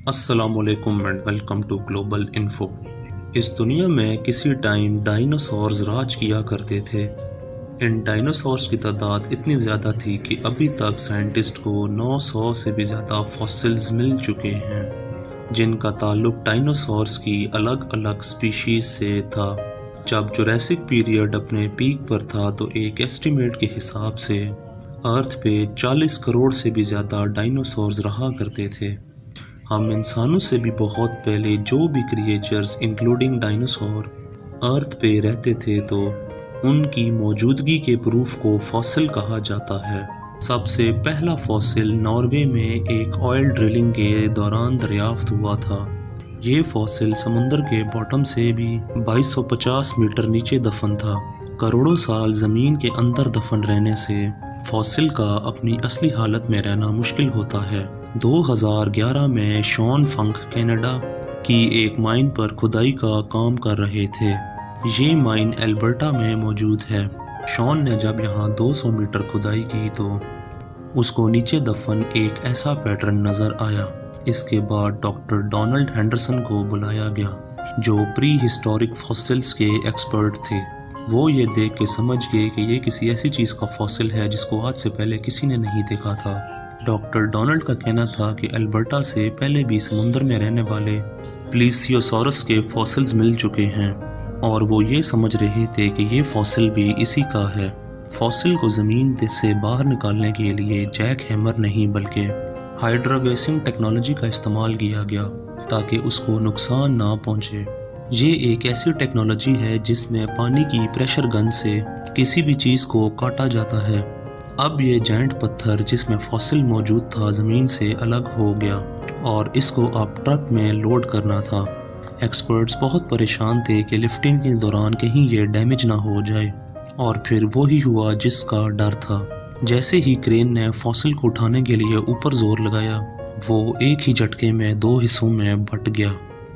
السلام علیکم and welcome to global info. اس دنیا میں کسی ٹائم ڈائنوسورز راج کیا کرتے تھے۔ ان ڈائنوسورز کی تعداد اتنی زیادہ تھی کہ ابھی تک سائنٹسٹ کو 900 سے بھی زیادہ فوسلز مل چکے ہیں جن کا تعلق ڈائنوسورز کی الگ الگ سپیشیز سے تھا۔ جب جوریسک پیریڈ اپنے پیک پر تھا تو ایک ایسٹیمیٹ کے حساب سے ارتھ پہ 40 کروڑ سے بھی زیادہ ڈائنوسورز رہا کرتے تھے۔ ہم انسانوں سے بھی بہت پہلے جو بھی کریچرز انکلوڈنگ ڈائنوسور ارتھ پہ رہتے تھے تو ان کی موجودگی کے پروف کو فوسل کہا جاتا ہے۔ سب سے پہلا فوسل ناروے میں ایک آئل ڈرلنگ کے دوران دریافت ہوا تھا۔ یہ فوسل سمندر کے باٹم سے بھی 2250 میٹر نیچے دفن تھا۔ کروڑوں سال زمین کے اندر دفن رہنے سے فوسل کا اپنی اصلی حالت میں رہنا مشکل ہوتا ہے۔ 2011 میں شون فنک کینیڈا کی ایک مائن پر کھدائی کا کام کر رہے تھے۔ یہ مائن البرٹا میں موجود ہے۔ شون نے جب یہاں 200 میٹر کھدائی کی تو اس کو نیچے دفن ایک ایسا پیٹرن نظر آیا۔ اس کے بعد ڈاکٹر ڈونلڈ ہینڈرسن کو بلایا گیا جو پری ہسٹورک فوسلز کے ایکسپرٹ تھے۔ وہ یہ دیکھ کے سمجھ گئے کہ یہ کسی ایسی چیز کا فوسل ہے جس کو آج سے پہلے کسی نے نہیں دیکھا تھا۔ ڈاکٹر ڈونلڈ کا کہنا تھا کہ البرٹا سے پہلے بھی سمندر میں رہنے والے پلیسیوسورس کے فوسلز مل چکے ہیں اور وہ یہ سمجھ رہے تھے کہ یہ فوسل بھی اسی کا ہے۔ فوسل کو زمین سے باہر نکالنے کے لیے جیک ہیمر نہیں بلکہ ہائیڈرویسنگ ٹیکنالوجی کا استعمال کیا گیا تاکہ اس کو نقصان نہ پہنچے۔ یہ ایک ایسی ٹیکنالوجی ہے جس میں پانی کی پریشر گن سے کسی بھی چیز کو کاٹا جاتا ہے۔ اب یہ جائنٹ پتھر جس میں فوسل موجود تھا زمین سے الگ ہو گیا اور اس کو اب ٹرک میں لوڈ کرنا تھا۔ ایکسپرٹس بہت پریشان تھے کہ لفٹنگ کے دوران کہیں یہ ڈیمیج نہ ہو جائے اور پھر وہی ہوا جس کا ڈر تھا۔ جیسے ہی کرین نے فوسل کو اٹھانے کے لیے اوپر زور لگایا وہ ایک ہی جھٹکے میں 2 حصوں میں بٹ گیا۔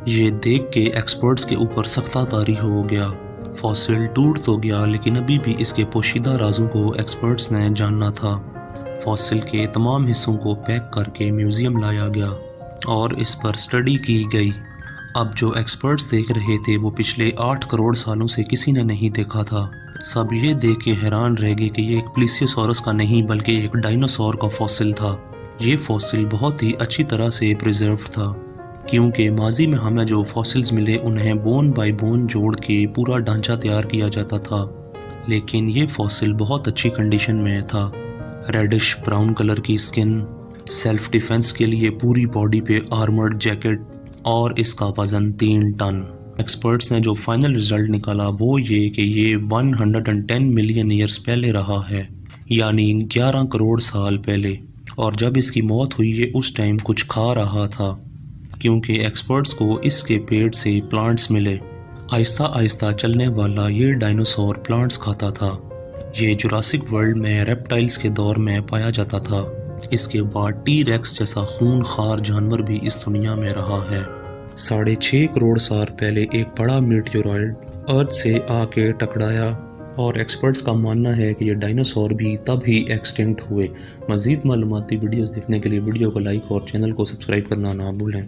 یہ دیکھ کے ایکسپرٹس کے اوپر سختہ طاری ہو گیا۔ فوسل ٹوٹ تو گیا لیکن ابھی بھی اس کے پوشیدہ رازوں کو ایکسپرٹس نے جاننا تھا۔ فوسل کے تمام حصوں کو پیک کر کے میوزیم لایا گیا اور اس پر اسٹڈی کی گئی۔ اب جو ایکسپرٹس دیکھ رہے تھے وہ پچھلے 8 کروڑ سالوں سے کسی نے نہیں دیکھا تھا۔ سب یہ دیکھ کے حیران رہ گئے کہ یہ ایک پلیسیوسورس کا نہیں بلکہ ایک ڈائنوسور کا فوسل تھا۔ یہ فوسل بہت ہی اچھی طرح سے پریزرو تھا کیونکہ ماضی میں ہمیں جو فوسلز ملے انہیں بون بائی بون جوڑ کے پورا ڈھانچہ تیار کیا جاتا تھا، لیکن یہ فوسل بہت اچھی کنڈیشن میں تھا۔ ریڈش براؤن کلر کی سکن، سیلف ڈیفنس کے لیے پوری باڈی پہ آرمرڈ جیکٹ اور اس کا وزن 3 ٹن۔ ایکسپرٹس نے جو فائنل رزلٹ نکالا وہ یہ کہ یہ 110 ملین ایئرز پہلے رہا ہے، یعنی 11 کروڑ سال پہلے، اور جب اس کی موت ہوئی یہ اس ٹائم کچھ کھا رہا تھا کیونکہ ایکسپرٹس کو اس کے پیٹ سے پلانٹس ملے۔ آہستہ آہستہ چلنے والا یہ ڈائنوسور پلانٹس کھاتا تھا۔ یہ جوراسک ورلڈ میں ریپٹائلز کے دور میں پایا جاتا تھا۔ اس کے بعد ٹی ریکس جیسا خون خوار جانور بھی اس دنیا میں رہا ہے۔ 6.5 کروڑ سال پہلے ایک بڑا میٹیورائڈ ارتھ سے آ کے ٹکرایا اور ایکسپرٹس کا ماننا ہے کہ یہ ڈائنوسور بھی تب ہی ایکسٹنکٹ ہوئے۔ مزید معلوماتی ویڈیوز دیکھنے کے لیے ویڈیو کو لائک اور چینل کو سبسکرائب کرنا نہ بھولیں۔